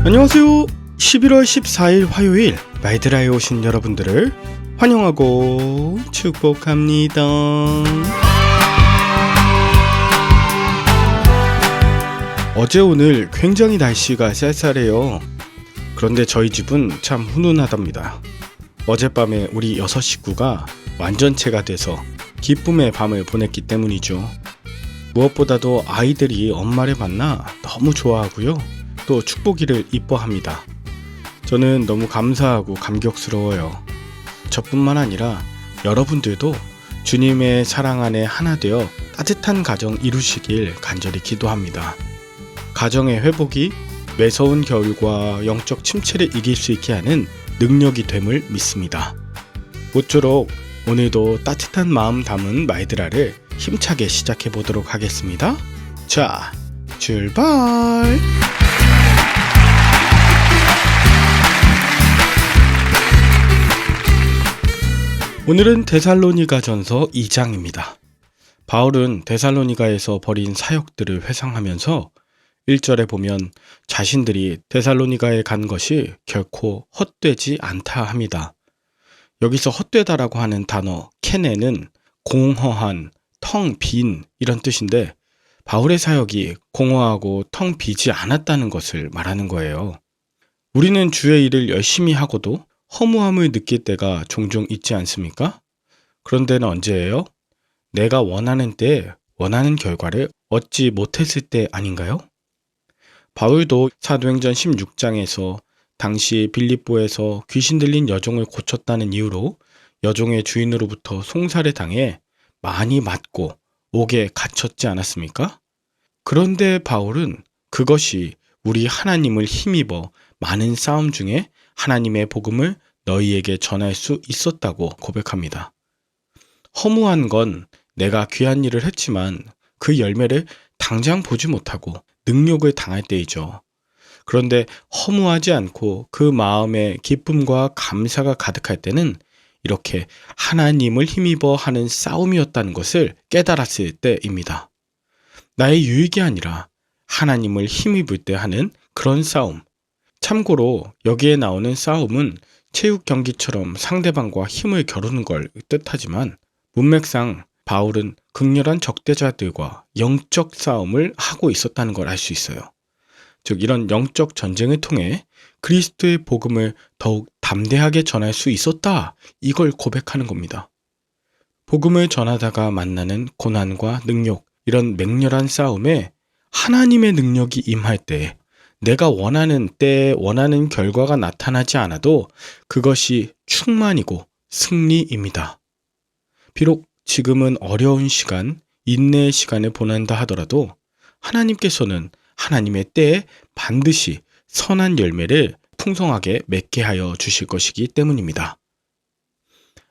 안녕하세요. 11월 14일 화요일 마이드라에 오신 여러분들을 환영하고 축복합니다. 어제 오늘 굉장히 날씨가 쌀쌀해요. 그런데 저희 집은 참 훈훈하답니다. 어젯밤에 우리 6 식구가 완전체가 돼서 기쁨의 밤을 보냈기 때문이죠. 무엇보다도 아이들이 엄마를 만나 너무 좋아하고요. 또 축복이를 이뻐합니다. 저는 너무 감사하고 감격스러워요. 저뿐만 아니라 여러분들도 주님의 사랑 안에 하나 되어 따뜻한 가정 이루시길 간절히 기도합니다. 가정의 회복이 매서운 겨울과 영적 침체를 이길 수 있게 하는 능력이 됨을 믿습니다. 모쪼록 오늘도 따뜻한 마음 담은 마이드라를 힘차게 시작해 보도록 하겠습니다. 자, 출발! 오늘은 데살로니가전서 2장입니다. 바울은 데살로니가에서 벌인 사역들을 회상하면서 1절에 보면 자신들이 데살로니가에 간 것이 결코 헛되지 않다 합니다. 여기서 헛되다라고 하는 단어 케네는 공허한, 텅 빈 이런 뜻인데 바울의 사역이 공허하고 텅 비지 않았다는 것을 말하는 거예요. 우리는 주의 일을 열심히 하고도 허무함을 느낄 때가 종종 있지 않습니까? 그런 데는 언제예요? 내가 원하는 때에 원하는 결과를 얻지 못했을 때 아닌가요? 바울도 사도행전 16장에서 당시 빌립보에서 귀신 들린 여종을 고쳤다는 이유로 여종의 주인으로부터 송살을 당해 많이 맞고 옥에 갇혔지 않았습니까? 그런데 바울은 그것이 우리 하나님을 힘입어 많은 싸움 중에 하나님의 복음을 너희에게 전할 수 있었다고 고백합니다. 허무한 건 내가 귀한 일을 했지만 그 열매를 당장 보지 못하고 능욕을 당할 때이죠. 그런데 허무하지 않고 그 마음에 기쁨과 감사가 가득할 때는 이렇게 하나님을 힘입어 하는 싸움이었다는 것을 깨달았을 때입니다. 나의 유익이 아니라 하나님을 힘입을 때 하는 그런 싸움. 참고로 여기에 나오는 싸움은 체육 경기처럼 상대방과 힘을 겨루는 걸 뜻하지만 문맥상 바울은 극렬한 적대자들과 영적 싸움을 하고 있었다는 걸 알 수 있어요. 즉 이런 영적 전쟁을 통해 그리스도의 복음을 더욱 담대하게 전할 수 있었다. 이걸 고백하는 겁니다. 복음을 전하다가 만나는 고난과 능력, 이런 맹렬한 싸움에 하나님의 능력이 임할 때 내가 원하는 때에 원하는 결과가 나타나지 않아도 그것이 충만이고 승리입니다. 비록 지금은 어려운 시간, 인내의 시간을 보낸다 하더라도 하나님께서는 하나님의 때에 반드시 선한 열매를 풍성하게 맺게 하여 주실 것이기 때문입니다.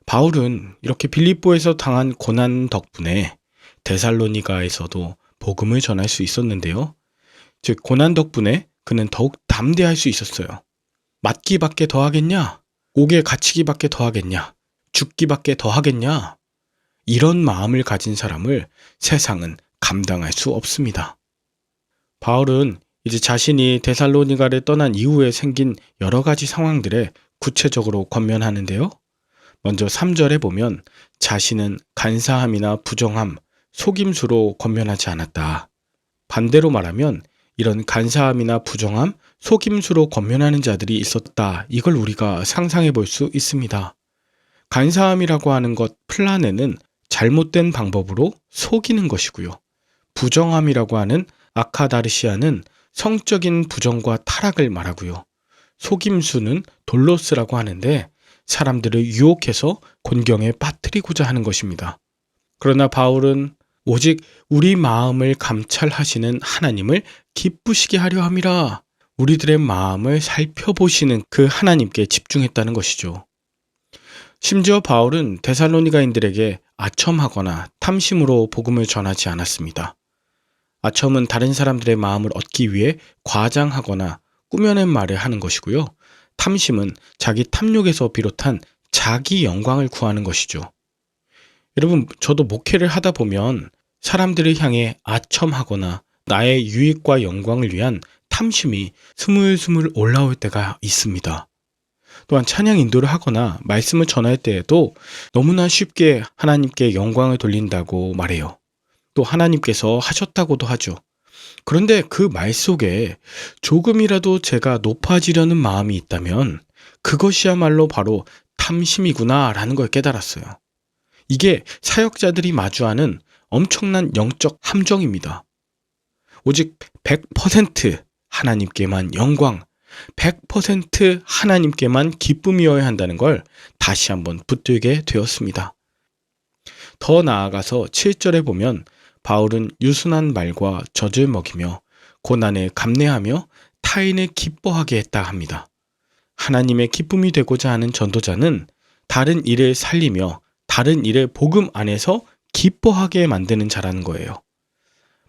바울은 이렇게 빌립보에서 당한 고난 덕분에 데살로니가에서도 복음을 전할 수 있었는데요. 즉 고난 덕분에 그는 더욱 담대할 수 있었어요. 맞기밖에 더 하겠냐? 옥에 갇히기밖에 더 하겠냐? 죽기밖에 더 하겠냐? 이런 마음을 가진 사람을 세상은 감당할 수 없습니다. 바울은 이제 자신이 데살로니가를 떠난 이후에 생긴 여러 가지 상황들에 구체적으로 권면하는데요. 먼저 3절에 보면 자신은 간사함이나 부정함, 속임수로 권면하지 않았다. 반대로 말하면 이런 간사함이나 부정함, 속임수로 권면하는 자들이 있었다. 이걸 우리가 상상해 볼 수 있습니다. 간사함이라고 하는 것 플라네는 잘못된 방법으로 속이는 것이고요. 부정함이라고 하는 아카다르시아는 성적인 부정과 타락을 말하고요. 속임수는 돌로스라고 하는데 사람들을 유혹해서 곤경에 빠뜨리고자 하는 것입니다. 그러나 바울은 오직 우리 마음을 감찰하시는 하나님을 기쁘시게 하려 함이라 우리들의 마음을 살펴보시는 그 하나님께 집중했다는 것이죠. 심지어 바울은 데살로니가인들에게 아첨하거나 탐심으로 복음을 전하지 않았습니다. 아첨은 다른 사람들의 마음을 얻기 위해 과장하거나 꾸며낸 말을 하는 것이고요. 탐심은 자기 탐욕에서 비롯한 자기 영광을 구하는 것이죠. 여러분, 저도 목회를 하다 보면 사람들을 향해 아첨하거나 나의 유익과 영광을 위한 탐심이 스물스물 올라올 때가 있습니다. 또한 찬양 인도를 하거나 말씀을 전할 때에도 너무나 쉽게 하나님께 영광을 돌린다고 말해요. 또 하나님께서 하셨다고도 하죠. 그런데 그 말 속에 조금이라도 제가 높아지려는 마음이 있다면 그것이야말로 바로 탐심이구나 라는 걸 깨달았어요. 이게 사역자들이 마주하는 엄청난 영적 함정입니다. 오직 100% 하나님께만 영광, 100% 하나님께만 기쁨이어야 한다는 걸 다시 한번 붙들게 되었습니다. 더 나아가서 7절에 보면 바울은 유순한 말과 젖을 먹이며 고난에 감내하며 타인을 기뻐하게 했다 합니다. 하나님의 기쁨이 되고자 하는 전도자는 다른 일을 살리며 다른 일을 복음 안에서 기뻐하게 만드는 자라는 거예요.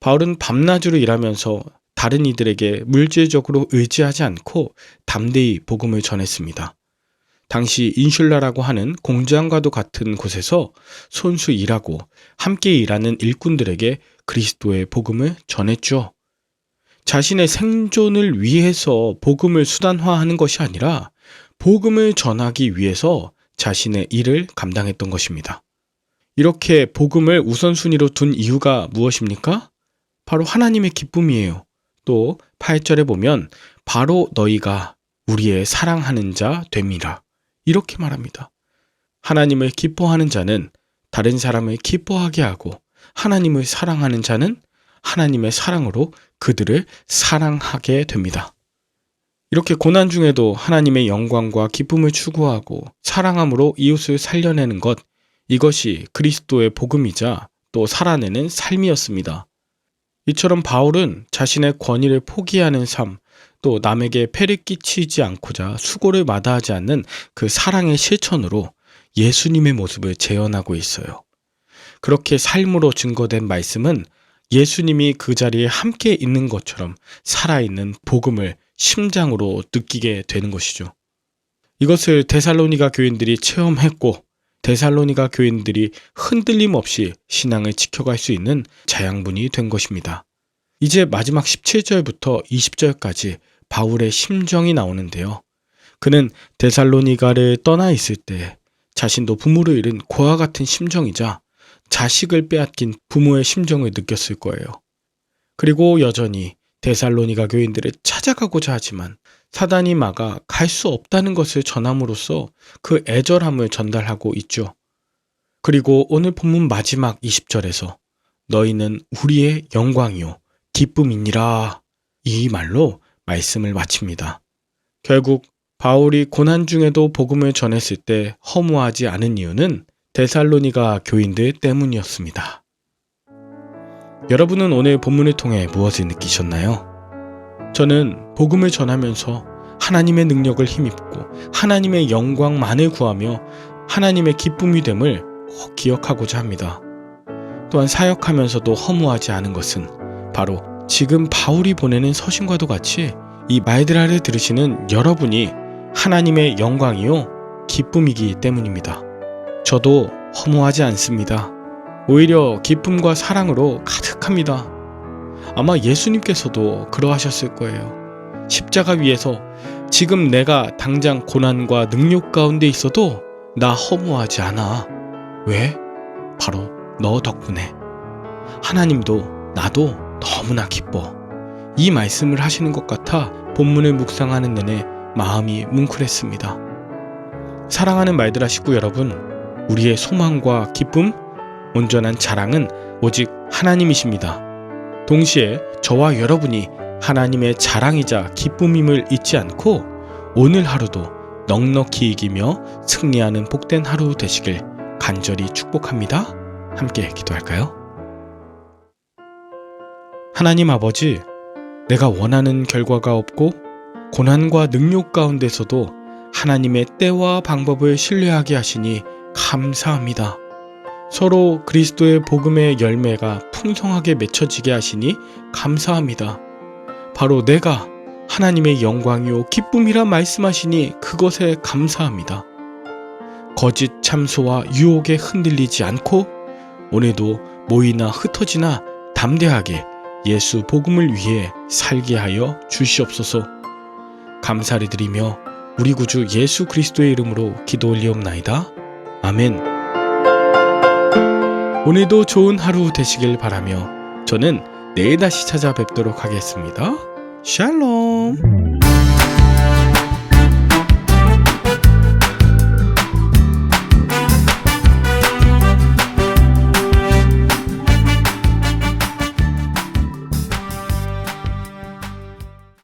바울은 밤낮으로 일하면서 다른 이들에게 물질적으로 의지하지 않고 담대히 복음을 전했습니다. 당시 인슐라라고 하는 공장과도 같은 곳에서 손수 일하고 함께 일하는 일꾼들에게 그리스도의 복음을 전했죠. 자신의 생존을 위해서 복음을 수단화하는 것이 아니라 복음을 전하기 위해서 자신의 일을 감당했던 것입니다. 이렇게 복음을 우선순위로 둔 이유가 무엇입니까? 바로 하나님의 기쁨이에요. 또 8절에 보면 바로 너희가 우리의 사랑하는 자 됨이라 이렇게 말합니다. 하나님을 기뻐하는 자는 다른 사람을 기뻐하게 하고 하나님을 사랑하는 자는 하나님의 사랑으로 그들을 사랑하게 됩니다. 이렇게 고난 중에도 하나님의 영광과 기쁨을 추구하고 사랑함으로 이웃을 살려내는 것, 이것이 그리스도의 복음이자 또 살아내는 삶이었습니다. 이처럼 바울은 자신의 권위를 포기하는 삶, 또 남에게 폐를 끼치지 않고자 수고를 마다하지 않는 그 사랑의 실천으로 예수님의 모습을 재현하고 있어요. 그렇게 삶으로 증거된 말씀은 예수님이 그 자리에 함께 있는 것처럼 살아있는 복음을 심장으로 느끼게 되는 것이죠. 이것을 데살로니가 교인들이 체험했고 데살로니가 교인들이 흔들림 없이 신앙을 지켜갈 수 있는 자양분이 된 것입니다. 이제 마지막 17절부터 20절까지 바울의 심정이 나오는데요. 그는 데살로니가를 떠나 있을 때 자신도 부모를 잃은 고아 같은 심정이자 자식을 빼앗긴 부모의 심정을 느꼈을 거예요. 그리고 여전히 데살로니가 교인들을 찾아가고자 하지만 사단이 막아 갈 수 없다는 것을 전함으로써 그 애절함을 전달하고 있죠. 그리고 오늘 본문 마지막 20절에서 너희는 우리의 영광이요 기쁨이니라 이 말로 말씀을 마칩니다. 결국 바울이 고난 중에도 복음을 전했을 때 허무하지 않은 이유는 데살로니가 교인들 때문이었습니다. 여러분은 오늘 본문을 통해 무엇을 느끼셨나요? 저는 복음을 전하면서 하나님의 능력을 힘입고 하나님의 영광만을 구하며 하나님의 기쁨이 됨을 꼭 기억하고자 합니다. 또한 사역하면서도 허무하지 않은 것은 바로 지금 바울이 보내는 서신과도 같이 이 말들아를 들으시는 여러분이 하나님의 영광이요 기쁨이기 때문입니다. 저도 허무하지 않습니다. 오히려 기쁨과 사랑으로 가득합니다. 아마 예수님께서도 그러하셨을 거예요. 십자가 위에서 지금 내가 당장 고난과 능욕 가운데 있어도 나 허무하지 않아. 왜? 바로 너 덕분에. 하나님도 나도 너무나 기뻐. 이 말씀을 하시는 것 같아 본문을 묵상하는 내내 마음이 뭉클했습니다. 사랑하는 말들아 식구 여러분, 우리의 소망과 기쁨, 온전한 자랑은 오직 하나님이십니다. 동시에 저와 여러분이 하나님의 자랑이자 기쁨임을 잊지 않고 오늘 하루도 넉넉히 이기며 승리하는 복된 하루 되시길 간절히 축복합니다. 함께 기도할까요? 하나님 아버지, 내가 원하는 결과가 없고 고난과 능욕 가운데서도 하나님의 때와 방법을 신뢰하게 하시니 감사합니다. 서로 그리스도의 복음의 열매가 풍성하게 맺혀지게 하시니 감사합니다. 바로 내가 하나님의 영광이요 기쁨이라 말씀하시니 그것에 감사합니다. 거짓 참소와 유혹에 흔들리지 않고 오늘도 모이나 흩어지나 담대하게 예수 복음을 위해 살게 하여 주시옵소서. 감사를 드리며 우리 구주 예수 그리스도의 이름으로 기도 올리옵나이다. 아멘. 오늘도 좋은 하루 되시길 바라며 저는 내일 다시 찾아뵙도록 하겠습니다. 샬롬.